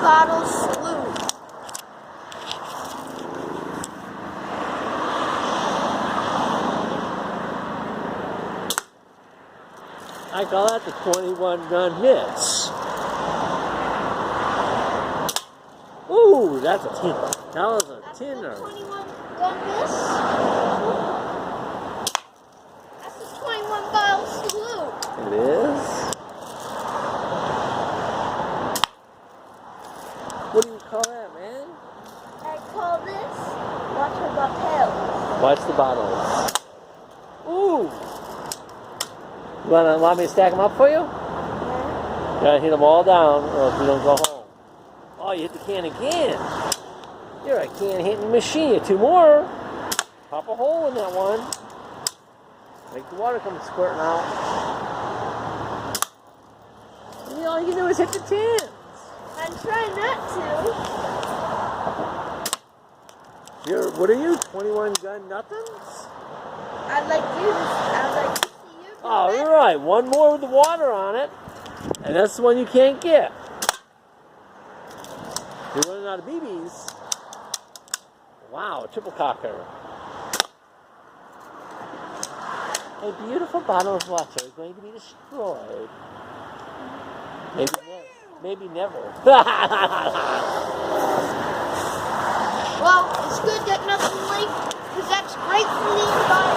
bottle salute. I call that the 21 gun hits. Ooh, that's a tin. That was a That's tinner. the 21 gun miss. That's the 21 bottle salute. It is. What do you call that, man? I call this water bottle. Watch the bottles. Ooh. You want me to stack them up for you? Yeah. You gotta hit them all down, or else you don't go home. Oh, you hit the can again. You're a can hitting machine. Two more. Pop a hole in that one. Make the water come squirting out. And all you do is hit the tins. I'm trying not to. What are you? 21 gun nothings? I'd like to see you do Oh, it. you're right. One more with the water on it, and that's the one you can't get. You're running out of BBs. Wow, triple cocker. A beautiful bottle of water is going to be destroyed. Maybe never. Well, it's good that nothing leaked, because that's great for the environment.